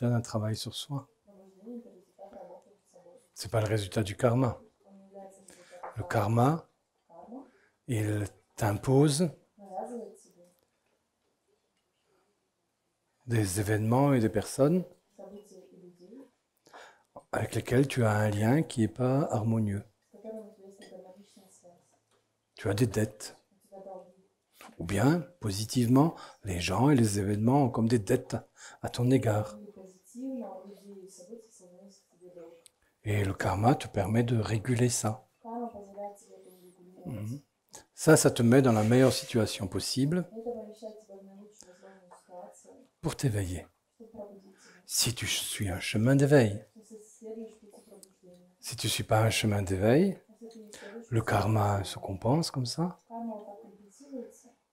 résultat d'un travail sur soi. C'est pas le résultat du karma. Le karma, il t'impose des événements et des personnes avec lesquels tu as un lien qui n'est pas harmonieux. Tu as des dettes. Ou bien, positivement, les gens et les événements ont comme des dettes à ton égard. Et le karma te permet de réguler ça. Ça te met dans la meilleure situation possible pour t'éveiller. Si tu suis un chemin d'éveil. Si tu ne suis pas un chemin d'éveil, le karma se compense comme ça.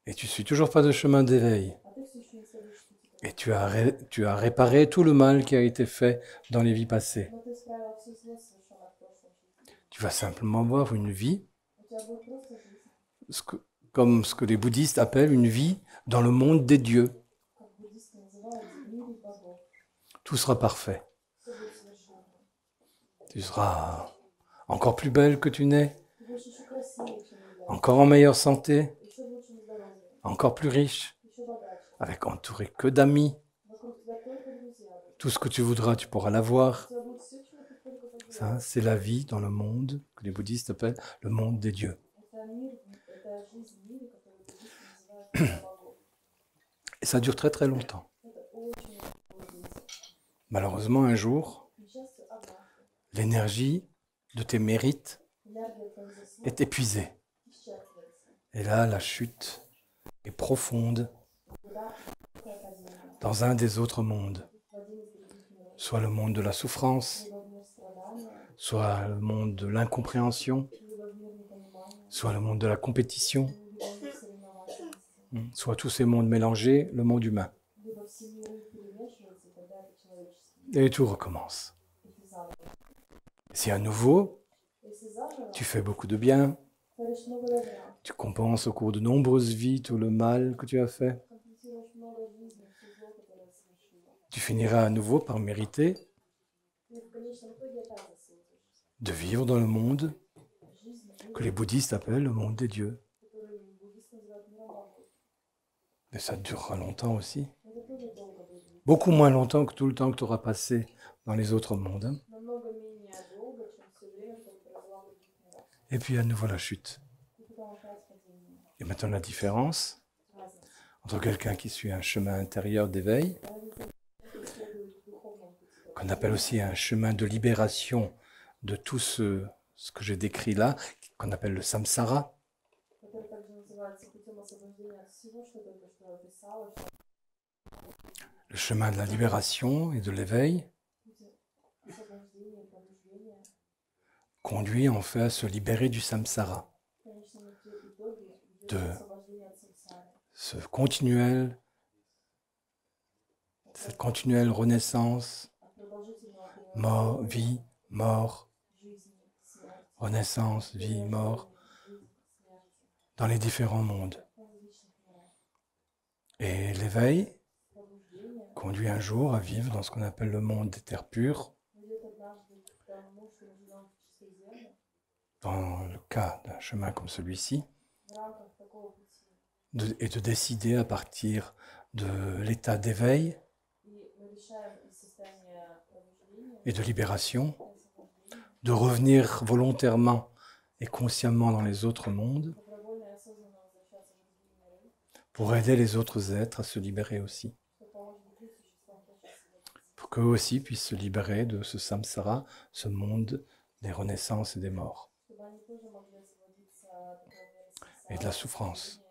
Et tu ne suis toujours pas de chemin d'éveil. Et tu as réparé tout le mal qui a été fait dans les vies passées. Tu vas simplement avoir une vie, comme ce que les bouddhistes appellent une vie dans le monde des dieux. Tout sera parfait. Tu seras encore plus belle que tu n'es, encore en meilleure santé, encore plus riche, avec entouré que d'amis. Tout ce que tu voudras, tu pourras l'avoir. Ça, c'est la vie dans le monde que les bouddhistes appellent le monde des dieux. Et ça dure très très longtemps. Malheureusement, un jour, l'énergie de tes mérites est épuisée. Et là, la chute est profonde dans un des autres mondes. Soit le monde de la souffrance, soit le monde de l'incompréhension, soit le monde de la compétition, soit tous ces mondes mélangés, le monde humain. Et tout recommence. Si à nouveau, tu fais beaucoup de bien, tu compenses au cours de nombreuses vies tout le mal que tu as fait, tu finiras à nouveau par mériter de vivre dans le monde que les bouddhistes appellent le monde des dieux. Mais ça durera longtemps aussi. Beaucoup moins longtemps que tout le temps que tu auras passé dans les autres mondes. Et puis à nouveau la chute. Et maintenant la différence entre quelqu'un qui suit un chemin intérieur d'éveil, qu'on appelle aussi un chemin de libération de tout ce que j'ai décrit là, qu'on appelle le samsara. Le chemin de la libération et de l'éveil conduit en fait à se libérer du samsara, de cette continuelle renaissance, mort, vie, mort, renaissance, vie, mort, dans les différents mondes. Et l'éveil conduit un jour à vivre dans ce qu'on appelle le monde des terres pures. Dans le cas d'un chemin comme celui-ci, et de décider à partir de l'état d'éveil et de libération, de revenir volontairement et consciemment dans les autres mondes pour aider les autres êtres à se libérer aussi. Pour qu'eux aussi puissent se libérer de ce samsara, ce monde des renaissances et des morts. Et de la souffrance.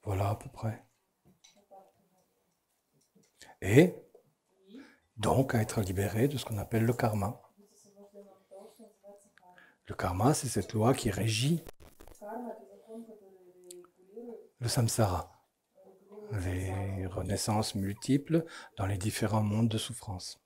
Voilà à peu près. Et donc à être libéré de ce qu'on appelle le karma. Le karma, c'est cette loi qui régit le samsara, les renaissances multiples dans les différents mondes de souffrance.